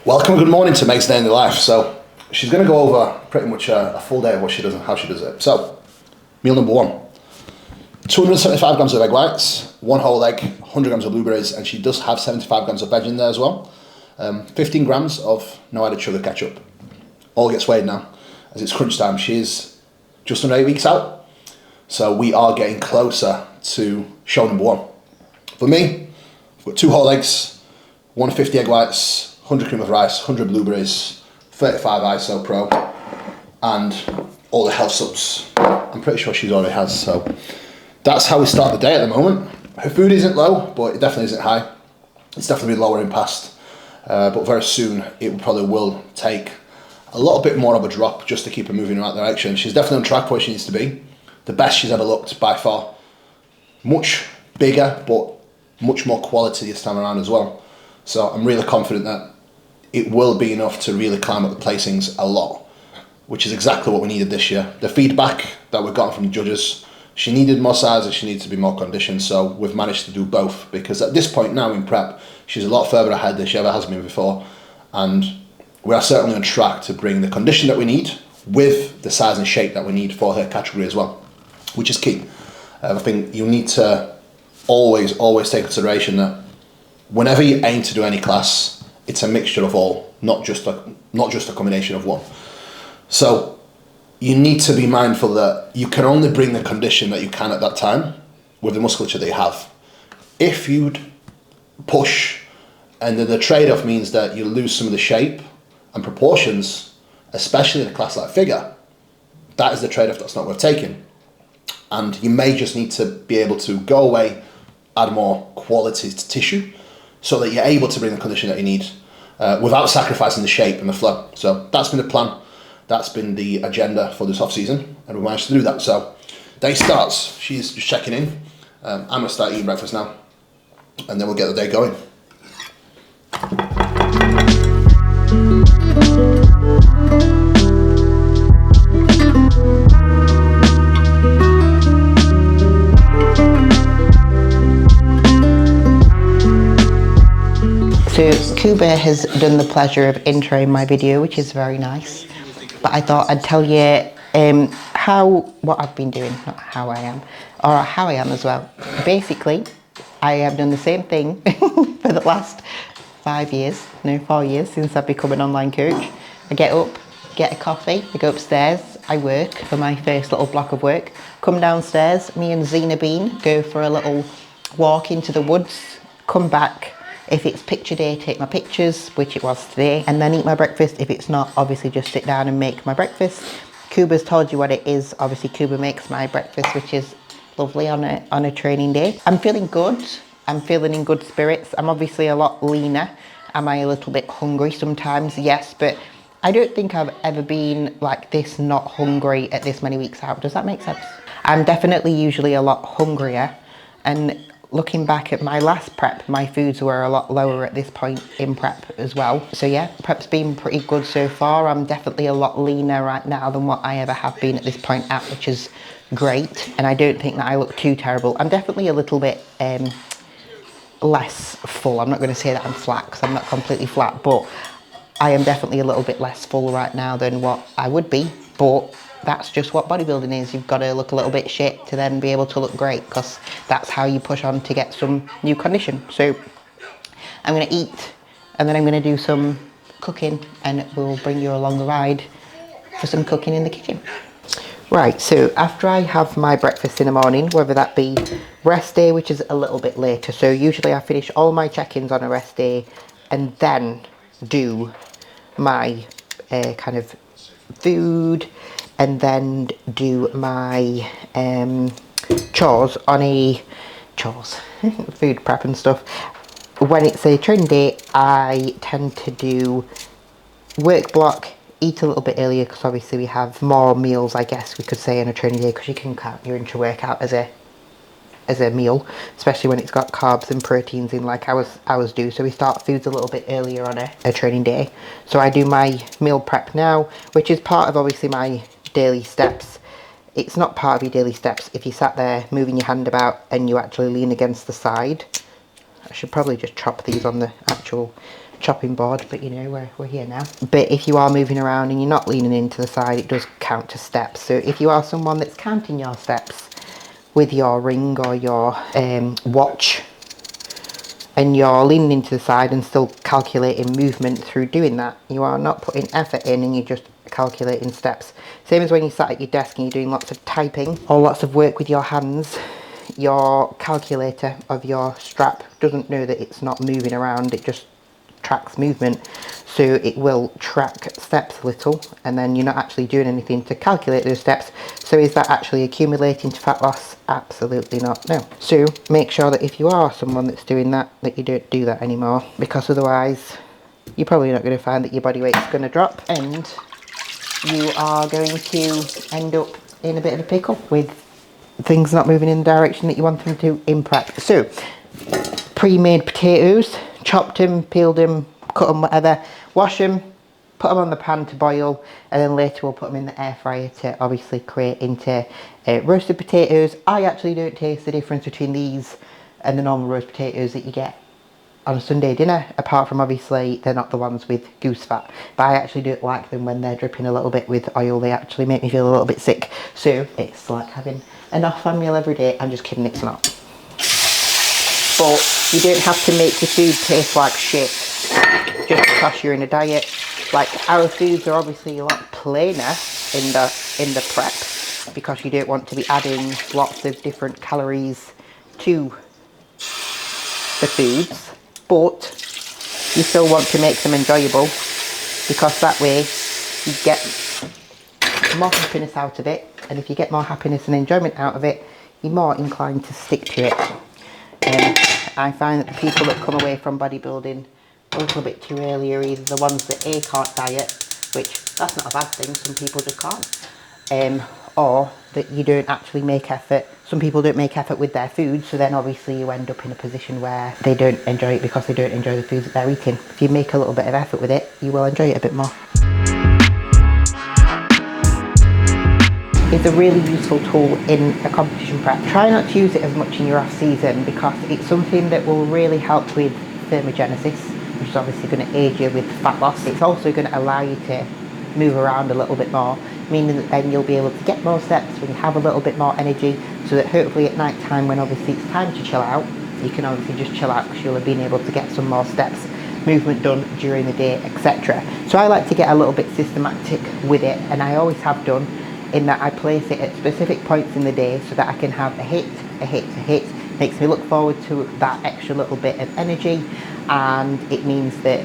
Welcome and good morning to Meg's Day in the Life. So she's going to go over pretty much a full day of what she does and how she does it. So meal number one, 275 grams of egg whites, one whole egg, 100 grams of blueberries, and she does have 75 grams of veg in there as well. 15 grams of no added sugar ketchup. All gets weighed now as it's crunch time. She is just under 8 weeks out. So we are getting closer to show number one. For me, I've got 2 whole eggs, 150 egg whites, 100 cream of rice, 100 blueberries, 35 ISO Pro, and all the health subs. I'm pretty sure she already has, so that's how we start the day at the moment. Her food isn't low, but it definitely isn't high. It's definitely lower in past, but very soon it probably will take a little bit more of a drop just to keep her moving in the right direction. She's definitely on track for where she needs to be. The best she's ever looked by far. Much bigger, but much more quality this time around as well. So I'm really confident that it will be enough to really climb up the placings a lot, which is exactly what we needed this year. The feedback that we've gotten from the judges, she needed more size and she needed to be more conditioned, so we've managed to do both, because at this point now in prep, she's a lot further ahead than she ever has been before, and we are certainly on track to bring the condition that we need with the size and shape that we need for her category as well, which is key. I think you need to always take consideration that whenever you aim to do any class, it's a mixture of all, not just a combination of one. So you need to be mindful that you can only bring the condition that you can at that time with the musculature that you have. If you'd push, and then the trade-off means that you lose some of the shape and proportions, especially in a class like figure, that is the trade-off that's not worth taking. And you may just need to be able to go away, add more quality to tissue, so that you're able to bring the condition that you need without sacrificing the shape and the flow. So that's been the plan. That's been the agenda for this off-season, and we managed to do that. So day starts. She's just checking in. I'm going to start eating breakfast now, and then we'll get the day going. So Kuba has done the pleasure of introing my video, which is very nice. But I thought I'd tell you what I've been doing, not how I am, or how I am as well. Basically, I have done the same thing for the last 4 years since I've become an online coach. I get up, get a coffee, I go upstairs, I work for my first little block of work, come downstairs, me and Zena Bean go for a little walk into the woods, come back. If it's picture day, take my pictures, which it was today, and then eat my breakfast. If it's not, obviously just sit down and make my breakfast. Kuba's told you what it is. Obviously Kuba makes my breakfast, which is lovely on a training day. I'm feeling good. I'm feeling in good spirits. I'm obviously a lot leaner. Am I a little bit hungry sometimes? Yes, but I don't think I've ever been like this, not hungry at this many weeks out. Does that make sense? I'm definitely usually a lot hungrier, and looking back at my last prep, my foods were a lot lower at this point in prep as well. So yeah, prep's been pretty good so far. I'm definitely a lot leaner right now than what I ever have been at this point out, which is great. And I don't think that I look too terrible. I'm definitely a little bit less full. I'm not going to say that I'm flat, because I'm not completely flat, but I am definitely a little bit less full right now than what I would be. But that's just what bodybuilding is. You've got to look a little bit shit to then be able to look great, because that's how you push on to get some new condition. So I'm going to eat, and then I'm going to do some cooking, and we'll bring you along the ride for some cooking in the kitchen. Right, so after I have my breakfast in the morning, whether that be rest day, which is a little bit later, so usually I finish all my check-ins on a rest day and then do my kind of food, and then do my chores on a food prep and stuff. When it's a training day, I tend to do work block, eat a little bit earlier, because obviously we have more meals, I guess we could say, on a training day, because you can count your intra-workout as a meal, especially when it's got carbs and proteins in, like ours do. So we start foods a little bit earlier on a training day. So I do my meal prep now, which is part of obviously my daily steps. It's not part of your daily steps if you sat there moving your hand about and you actually lean against the side. I should probably just chop these on the actual chopping board, but you know, we're here now. But if you are moving around and you're not leaning into the side, it does count to steps. So if you are someone that's counting your steps with your ring or your watch, and you're leaning into the side and still calculating movement through doing that, you are not putting effort in and you're just calculating steps. Same as when you sat at your desk and you're doing lots of typing or lots of work with your hands. Your calculator of your strap doesn't know that it's not moving around, it just tracks movement, so it will track steps a little, and then you're not actually doing anything to calculate those steps. So is that actually accumulating to fat loss? Absolutely not, no. So make sure that if you are someone that's doing that, that you don't do that anymore, because otherwise you're probably not going to find that your body weight's going to drop and you are going to end up in a bit of a pickle with things not moving in the direction that you want them to in prep. So pre-made potatoes, chopped them, peeled them, cut them, whatever, wash them, put them on the pan to boil, and then later we'll put them in the air fryer to obviously create into roasted potatoes. I actually don't taste the difference between these and the normal roast potatoes that you get on a Sunday dinner, apart from obviously they're not the ones with goose fat, but I actually don't like them when they're dripping a little bit with oil. They actually make me feel a little bit sick, so it's like having an off-hand meal every day. I'm just kidding, it's not. But you don't have to make your food taste like shit just because you're in a diet. Like, our foods are obviously a lot plainer in the prep because you don't want to be adding lots of different calories to the foods, but you still want to make them enjoyable, because that way you get more happiness out of it, and if you get more happiness and enjoyment out of it, you're more inclined to stick to it. I find that the people that come away from bodybuilding a little bit too early are either the ones that can't diet, which that's not a bad thing, some people just can't, or that you don't actually make effort. Some people don't make effort with their food, so then obviously you end up in a position where they don't enjoy it because they don't enjoy the foods that they're eating. If you make a little bit of effort with it, you will enjoy it a bit more. It's a really useful tool in a competition prep. Try not to use it as much in your off season because it's something that will really help with thermogenesis, which is obviously going to aid you with fat loss. It's also going to allow you to move around a little bit more, meaning that then you'll be able to get more steps when you have a little bit more energy, so that hopefully at night time, when obviously it's time to chill out, you can obviously just chill out because you'll have been able to get some more steps, movement done during the day, etc. So I like to get a little bit systematic with it, and I always have done, in that I place it at specific points in the day so that I can have a hit, a hit, a hit. Makes me look forward to that extra little bit of energy, and it means that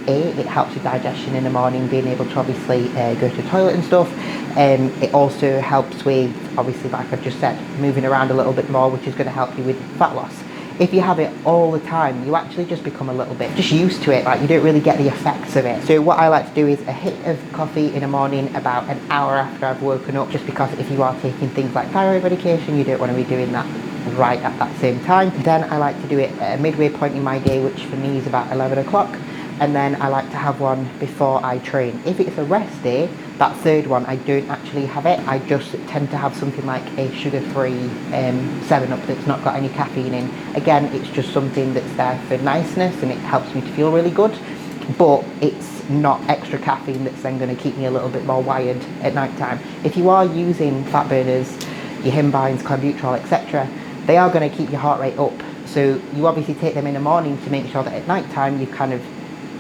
it helps with digestion in the morning, being able to obviously go to the toilet and stuff. It also helps with, obviously, like I've just said, moving around a little bit more, which is going to help you with fat loss. If you have it all the time, you actually just become a little bit just used to it, like you don't really get the effects of it. So what I like to do is a hit of coffee in the morning about an hour after I've woken up, just because if you are taking things like thyroid medication, you don't want to be doing that right at that same time. Then I like to do it at a midway point in my day, which for me is about 11 o'clock. And then I like to have one before I train. If it's a rest day, that third one, I don't actually have it. I just tend to have something like a sugar-free 7-Up that's not got any caffeine in. Again, it's just something that's there for niceness and it helps me to feel really good, but it's not extra caffeine that's then going to keep me a little bit more wired at night time. If you are using fat burners, your Himbines, Clenbuterol, etc., they are going to keep your heart rate up. So you obviously take them in the morning to make sure that at night time you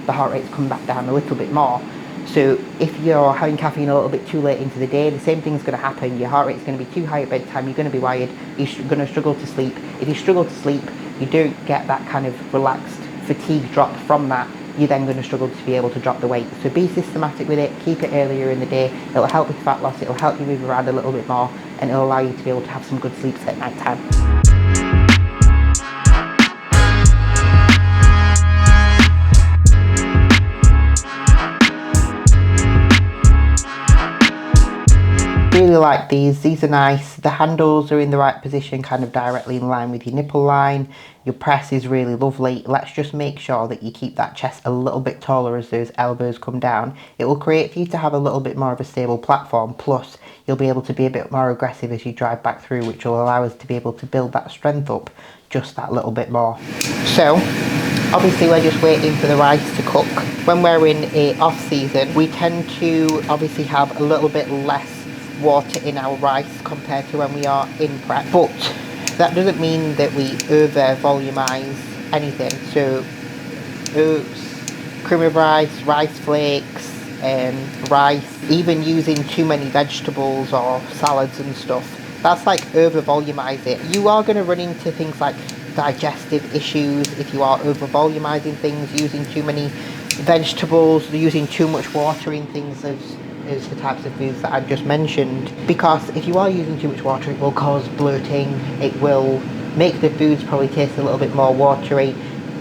the heart rate's come back down a little bit more. So if you're having caffeine a little bit too late into the day, the same thing's going to happen. Your heart rate's going to be too high at bedtime, you're going to be wired, you're going to struggle to sleep. If you struggle to sleep, you don't get that kind of relaxed fatigue drop from that, you're then going to struggle to be able to drop the weight. So be systematic with it, keep it earlier in the day, it'll help with fat loss, it'll help you move around a little bit more, and it'll allow you to be able to have some good sleeps at night time. Really like these are nice. The handles are in the right position, kind of directly in line with your nipple line. Your press is really lovely. Let's just make sure that you keep that chest a little bit taller as those elbows come down. It will create for you to have a little bit more of a stable platform, plus you'll be able to be a bit more aggressive as you drive back through, which will allow us to be able to build that strength up just that little bit more. So Obviously we're just waiting for the rice to cook. When we're in a off season, we tend to obviously have a little bit less water in our rice compared to when we are in prep. But that doesn't mean that we over volumize anything. So oats, cream of rice, rice flakes, rice, even using too many vegetables or salads and stuff. That's like over volumize it. You are going to run into things like digestive issues if you are over volumizing things, using too many vegetables, using too much water in things as the types of foods that I've just mentioned. Because if you are using too much water, it will cause bloating, it will make the foods probably taste a little bit more watery.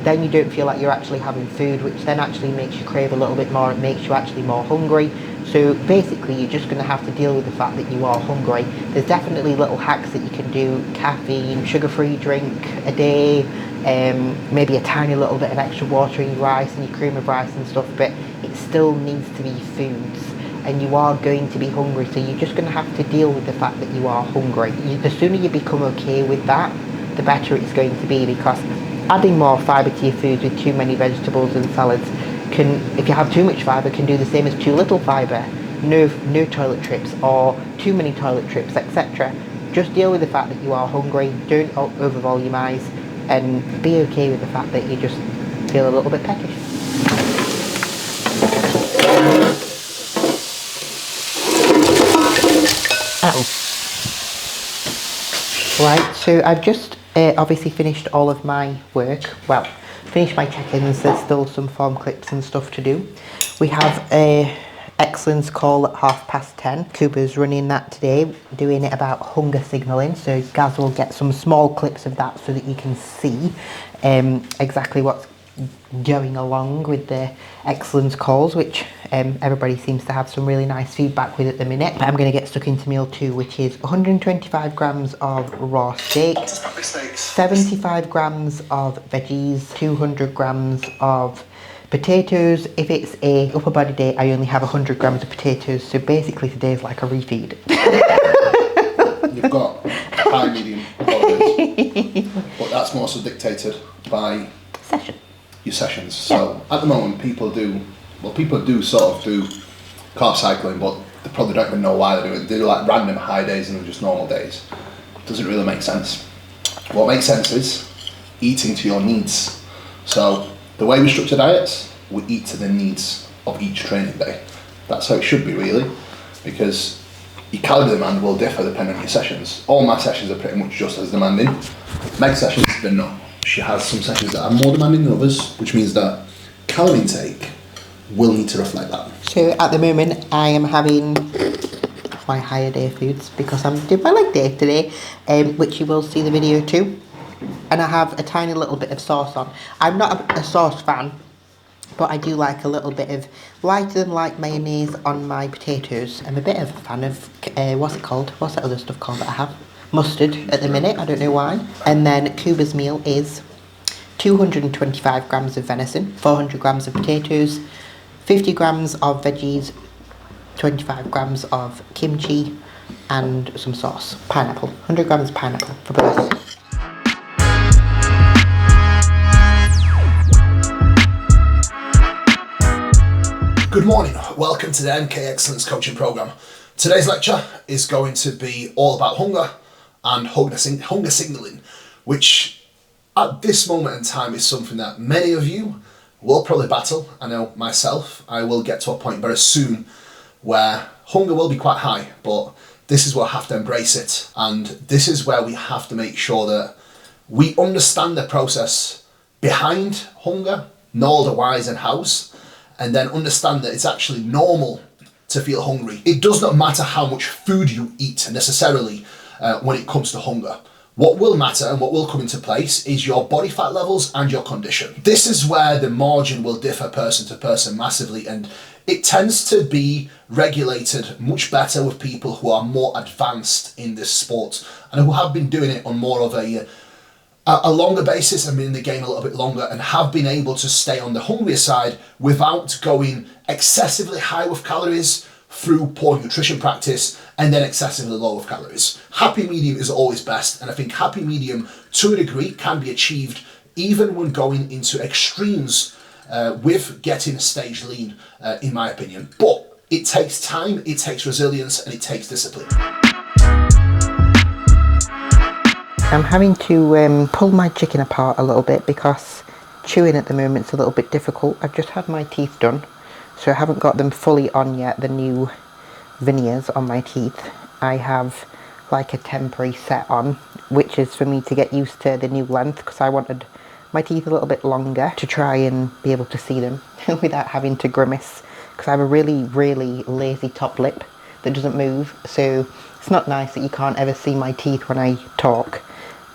Then you don't feel like you're actually having food, which then actually makes you crave a little bit more. It makes you actually more hungry. So basically you're just going to have to deal with the fact that you are hungry. There's definitely little hacks that you can do: caffeine, sugar-free drink a day, maybe a tiny little bit of extra water in your rice and your cream of rice and stuff, but it still needs to be foods. And you are going to be hungry, so you're just going to have to deal with the fact that you are hungry. The sooner you become okay with that, the better it's going to be, because adding more fibre to your foods with too many vegetables and salads can, if you have too much fibre, can do the same as too little fibre. No toilet trips or too many toilet trips, etc. Just deal with the fact that you are hungry, don't over volumize, and be okay with the fact that you just feel a little bit peckish. Right, so I've just obviously finished all of my work. Well, finished my check-ins. There's still some form clips and stuff to do. We have a excellence call at 10:30. Cooper's running that today, doing it about hunger signalling. So Gaz will get some small clips of that so that you can see exactly what's going along with the excellence calls, which everybody seems to have some really nice feedback with at the minute. But I'm going to get stuck into meal 2, which is 125 grams of raw steak, 75 grams of veggies, 200 grams of potatoes. If it's a upper body day, I only have 100 grams of potatoes, so basically today is like a refeed. You've got high, medium, low days, but that's more so dictated by your sessions. So at the moment people do sort of do carb cycling, but they probably don't even know why they do it. They do like random high days and then just normal days. Doesn't really make sense. What makes sense is eating to your needs. So the way we structure diets, we eat to the needs of each training day. That's how it should be, really, because your calorie demand will differ depending on your sessions. All my sessions are pretty much just as demanding. Meg's sessions, they're not. She has some sessions that are more demanding than others, which means that calorie intake will need to reflect that. So at the moment I am having my higher day foods because I'm doing my leg day today, which you will see the video too. And I have a tiny little bit of sauce on. I'm not a sauce fan, but I do like a little bit of lighter than light mayonnaise on my potatoes. I'm a bit of a fan of, what's it called? What's that other stuff called that I have? Mustard at the minute, I don't know why. And then Cuba's meal is 225 grams of venison, 400 grams of potatoes, 50 grams of veggies, 25 grams of kimchi, and some sauce. Pineapple, 100 grams of pineapple for both. Good morning, welcome to the MK Excellence Coaching Programme. Today's lecture is going to be all about hunger and hunger signalling, which at this moment in time is something that many of you will probably battle. I know myself, I will get to a point very soon where hunger will be quite high, but this is where I have to embrace it. And this is where we have to make sure that we understand the process behind hunger, know the whys and hows, and then understand that it's actually normal to feel hungry. It does not matter how much food you eat necessarily when it comes to hunger. What will matter and what will come into place is your body fat levels and your condition. This is where the margin will differ person to person massively, and it tends to be regulated much better with people who are more advanced in this sport and who have been doing it on more of a longer basis and been in the game a little bit longer and have been able to stay on the hungrier side without going excessively high with calories through poor nutrition practice and then excessively low with calories. Happy medium is always best, and I think happy medium to a degree can be achieved even when going into extremes with getting stage lean, in my opinion. But it takes time, it takes resilience, and it takes discipline. I'm having to pull my chicken apart a little bit because chewing at the moment is a little bit difficult. I've just had my teeth done, so I haven't got them fully on yet, the new veneers on my teeth. I have like a temporary set on, which is for me to get used to the new length, because I wanted my teeth a little bit longer to try and be able to see them without having to grimace, because I have a really lazy top lip that doesn't move, so it's not nice that you can't ever see my teeth when I talk.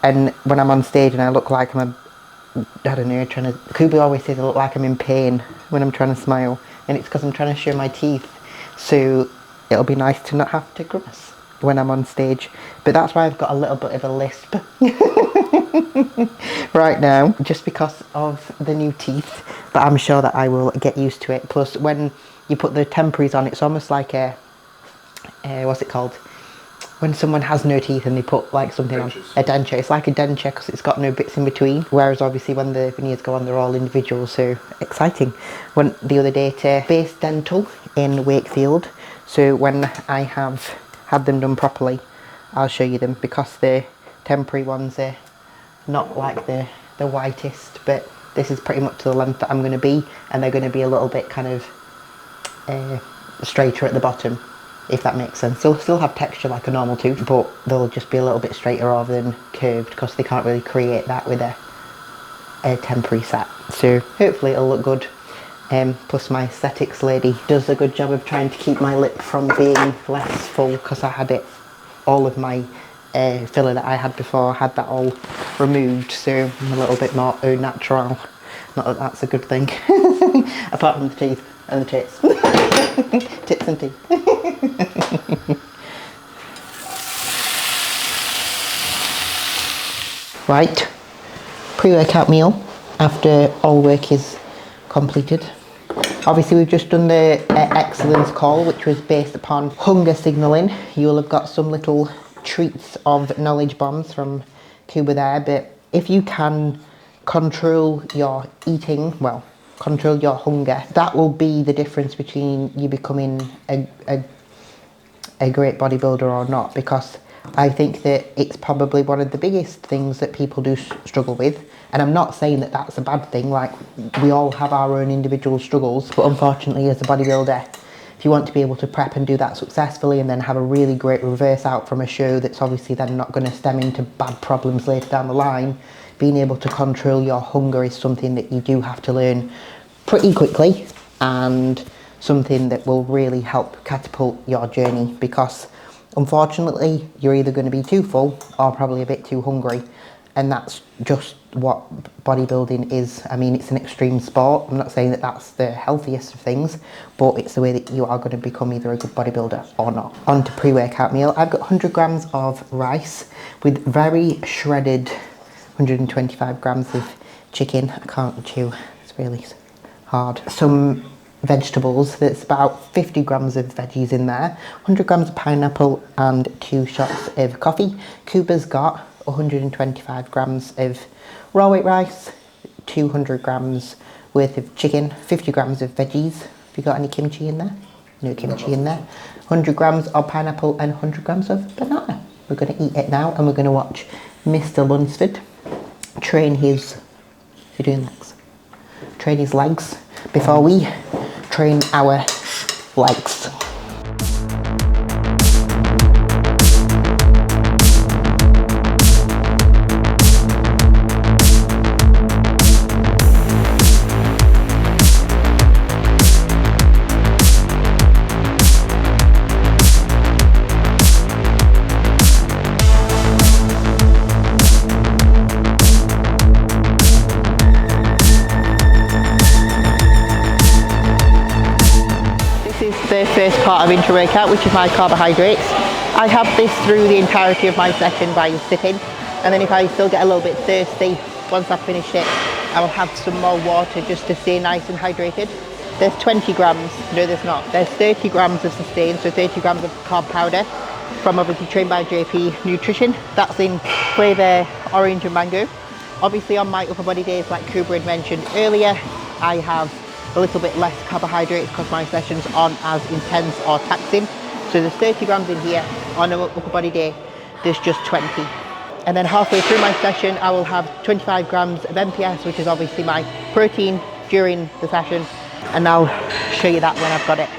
And when I'm on stage and I look like I don't know, trying to... Kuba always says I look like I'm in pain when I'm trying to smile, and it's because I'm trying to show my teeth, so it'll be nice to not have to grimace when I'm on stage. But that's why I've got a little bit of a lisp right now, just because of the new teeth, but I'm sure that I will get used to it. Plus, when you put the temporaries on, it's almost like a what's it called? When someone has no teeth and they put like something on, a denture. It's like a denture because it's got no bits in between. Whereas obviously when the veneers go on, they're all individual, so exciting. Went the other day to Base Dental in Wakefield. So when I have had them done properly, I'll show you them, because the temporary ones are not like the whitest, but this is pretty much the length that I'm going to be, and they're going to be a little bit kind of straighter at the bottom, if that makes sense. They'll still have texture like a normal tooth, but they'll just be a little bit straighter rather than curved, because they can't really create that with a temporary set. So hopefully it'll look good. Plus my aesthetics lady does a good job of trying to keep my lip from being less full, because I had it, all of my filler that I had before, had that all removed, so I'm a little bit more au natural. Not that that's a good thing, apart from the teeth and the tits. Tits and teeth. Right, pre-workout meal after all work is completed. Obviously we've just done the excellence call, which was based upon hunger signalling. You'll have got some little treats of knowledge bombs from Cuba there, but if you can control your eating, well, control your hunger, that will be the difference between you becoming a great bodybuilder or not, because I think that it's probably one of the biggest things that people do struggle with. And I'm not saying that that's a bad thing, like we all have our own individual struggles, but unfortunately as a bodybuilder, if you want to be able to prep and do that successfully and then have a really great reverse out from a show that's obviously then not going to stem into bad problems later down the line, being able to control your hunger is something that you do have to learn pretty quickly, and something that will really help catapult your journey, because unfortunately you're either going to be too full or probably a bit too hungry, and that's just what bodybuilding is. I mean, it's an extreme sport. I'm not saying that that's the healthiest of things, but it's the way that you are going to become either a good bodybuilder or not. On to pre-workout meal. I've got 100 grams of rice with very shredded 125 grams of chicken. I can't chew, it's really hard. Some vegetables, that's about 50 grams of veggies in there, 100 grams of pineapple and 2 shots of coffee. Cuba's got 125 grams of raw weight rice, 200 grams worth of chicken, 50 grams of veggies. Have you got any kimchi in there? No kimchi in there. 100 grams of pineapple and 100 grams of banana. We're going to eat it now, and we're going to watch Mr. Lunsford train his... Is he doing legs? Train his legs before we train our legs. The first part of intra-workout, which is my carbohydrates. I have this through the entirety of my session by sipping, and then if I still get a little bit thirsty once I've finished it, I will have some more water just to stay nice and hydrated. There's 20 grams, no there's not, there's 30 grams of sustain, so 30 grams of carb powder from obviously Trained by JP Nutrition. That's in flavour orange and mango. Obviously on my upper body days, like Cooper had mentioned earlier, I have a little bit less carbohydrates because my sessions aren't as intense or taxing. So there's 30 grams in here. On an upper body day, there's just 20. And then halfway through my session, I will have 25 grams of MPS, which is obviously my protein during the session. And I'll show you that when I've got it.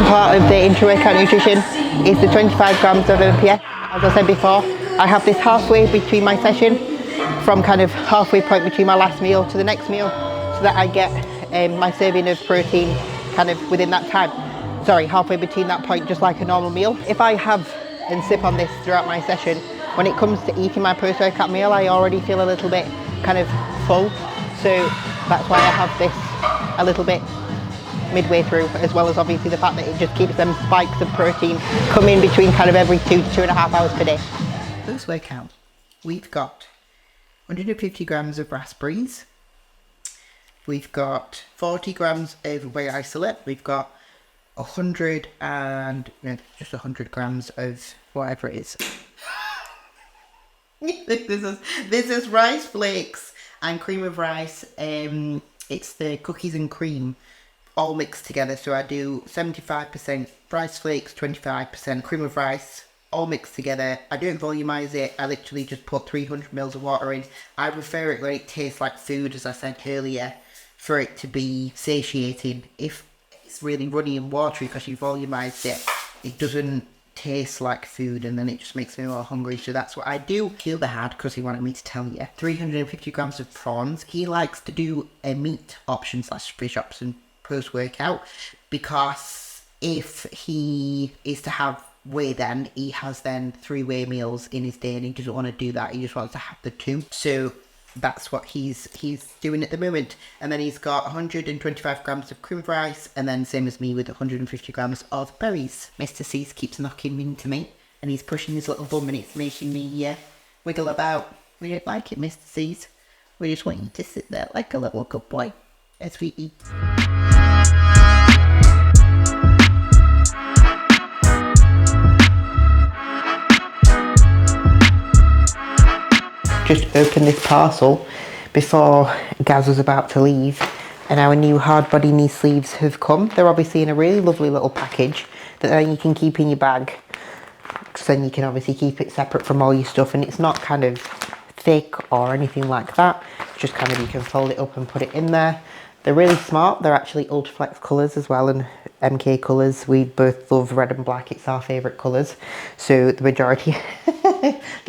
Part of the intra-workout nutrition is the 25 grams of MPS. As I said before, I have this halfway between my session, from kind of halfway point between my last meal to the next meal, so that I get my serving of protein kind of within that time. Sorry, halfway between that point, just like a normal meal. If I have and sip on this throughout my session, when it comes to eating my post-workout meal, I already feel a little bit kind of full. So that's why I have this a little bit midway through, as well as obviously the fact that it just keeps them spikes of protein coming between kind of every 2 to 2.5 hours per day. Post-workout, we've got 150 grams of raspberries, we've got 40 grams of whey isolate, we've got 100 grams of whatever it is. this is rice flakes and cream of rice. It's the cookies and cream all mixed together. So I do 75% rice flakes, 25% cream of rice, all mixed together. I don't volumize it. I literally just put 300 mils of water in. I prefer it when it tastes like food, as I said earlier, for it to be satiating. If it's really runny and watery because you volumized it, it doesn't taste like food, and then it just makes me more hungry. So that's what I do. Gilbert had, because he wanted me to tell you, 350 grams of prawns. He likes to do a meat option / fish option post-workout, because if he is to have whey, then he has then 3 whey meals in his day, and he doesn't want to do that. He just wants to have the 2. So that's what he's doing at the moment. And then he's got 125 grams of cream of rice, and then same as me with 150 grams of berries. Mr. C's keeps knocking into me, and he's pushing his little bum, and it's making me wiggle about. We don't like it, Mr. C's. We just want you to sit there like a little good boy as we eat. Just opened this parcel before Gaz was about to leave, and our new hard body knee sleeves have come. They're obviously in a really lovely little package that then you can keep in your bag, so then you can obviously keep it separate from all your stuff, and it's not kind of thick or anything like that. It's just kind of, you can fold it up and put it in there. They're really smart. They're actually UltraFlex colours as well, and MK colours. We both love red and black. It's our favourite colours. So the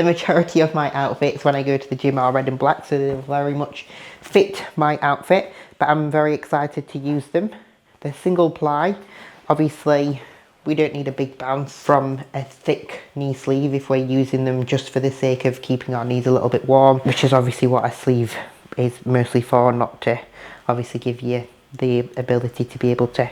majority of my outfits when I go to the gym are red and black, so they very much fit my outfit. But I'm very excited to use them. They're single ply. Obviously, we don't need a big bounce from a thick knee sleeve if we're using them just for the sake of keeping our knees a little bit warm, which is obviously what a sleeve is mostly for, not to obviously give you the ability to be able to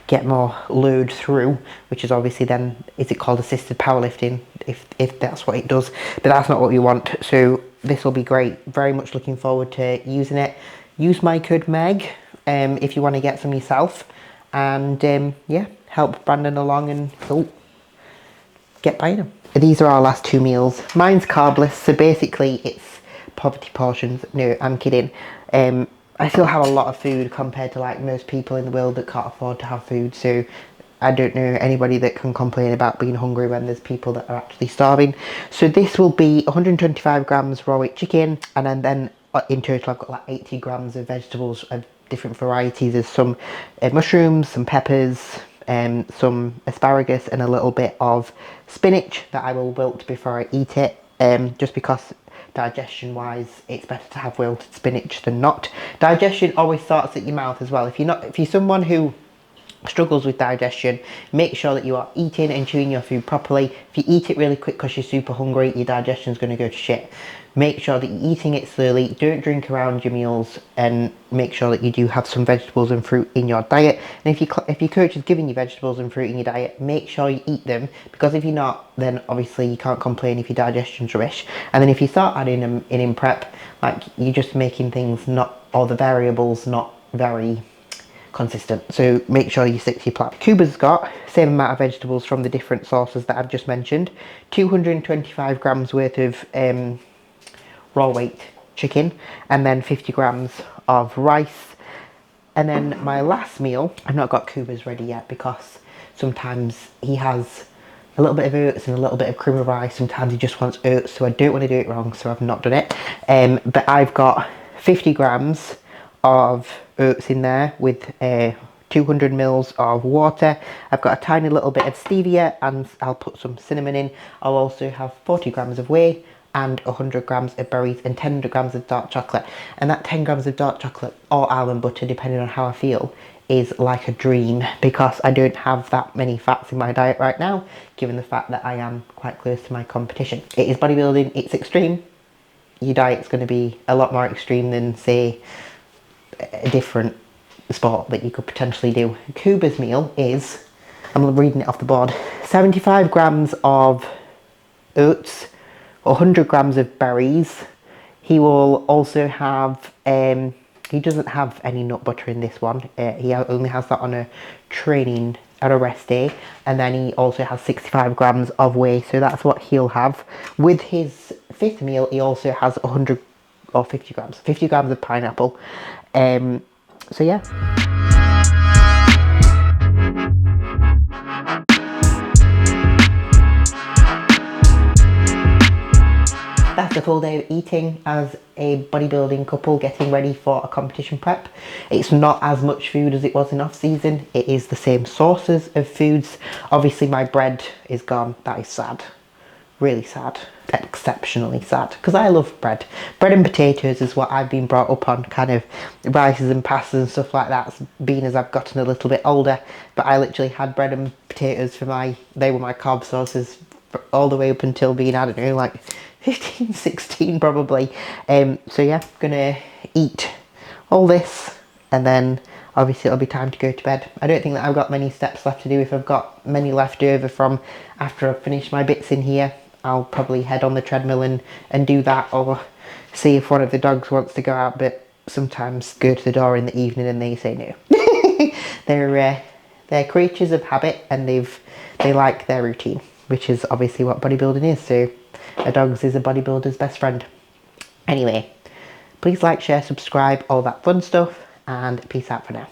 get more load through, which is obviously then, is it called assisted powerlifting, if that's what it does, but that's not what we want. So this will be great. Very much looking forward to using it. Use my code MEG if you want to get some yourself, and yeah, help Brandon along and get buying them. These are our last 2 meals. Mine's carbless, so basically it's poverty portions. No, I'm kidding. I still have a lot of food compared to like most people in the world that can't afford to have food, so I don't know anybody that can complain about being hungry when there's people that are actually starving. So this will be 125 grams raw weight chicken, and then in total I've got like 80 grams of vegetables of different varieties. There's some mushrooms, some peppers, some asparagus, and a little bit of spinach that I will wilt before I eat it, just because digestion wise it's better to have wilted spinach than not. Digestion always starts at your mouth as well. If you're someone who struggles with digestion, make sure that you are eating and chewing your food properly. If you eat it really quick because you're super hungry, your digestion is going to go to shit. Make sure that you're eating it slowly, don't drink around your meals, and make sure that you do have some vegetables and fruit in your diet. And if your coach is giving you vegetables and fruit in your diet, make sure you eat them, because if you're not, then obviously you can't complain if your digestion's rubbish. And then if you start adding them in prep, like, you're just making things not, or the variables not very consistent. So make sure you stick to your plan. Kuba's got same amount of vegetables from the different sources that I've just mentioned, 225 grams worth of raw weight chicken, and then 50 grams of rice. And then my last meal, I've not got Kuba's ready yet, because sometimes he has a little bit of oats and a little bit of cream of rice. Sometimes he just wants oats, so I don't want to do it wrong, so I've not done it. But I've got 50 grams of oats in there with 200 mils of water. I've got a tiny little bit of stevia, and I'll put some cinnamon in. I'll also have 40 grams of whey and 100 grams of berries and 10 grams of dark chocolate. And that 10 grams of dark chocolate or almond butter, depending on how I feel, is like a dream, because I don't have that many fats in my diet right now, given the fact that I am quite close to my competition. It is bodybuilding, it's extreme. Your diet's going to be a lot more extreme than, say, a different sport that you could potentially do. Kuba's meal is, I'm reading it off the board, 75 grams of oats, 100 grams of berries. He will also have, he doesn't have any nut butter in this one. He only has that on a rest day. And then he also has 65 grams of whey, so that's what he'll have. With his fifth meal, he also has 100 or 50 grams of pineapple. So yeah. That's a full day of eating as a bodybuilding couple getting ready for a competition prep. It's not as much food as it was in off season. It is the same sources of foods. Obviously my bread is gone. That is sad. Really sad. Exceptionally sad, because I love bread. Bread and potatoes is what I've been brought up on, kind of rices and pastas and stuff like that, being as I've gotten a little bit older. But I literally had bread and potatoes they were my carb sources all the way up until being, I don't know, like 15, 16 probably. So yeah, gonna eat all this, and then obviously it'll be time to go to bed. I don't think that I've got many steps left to do. If I've got many left over from after I've finished my bits in here, I'll probably head on the treadmill and do that, or see if one of the dogs wants to go out, but sometimes go to the door in the evening and they say no. They're creatures of habit, and they like their routine, which is obviously what bodybuilding is. So a dog's is a bodybuilder's best friend. Anyway, please like, share, subscribe, all that fun stuff, and peace out for now.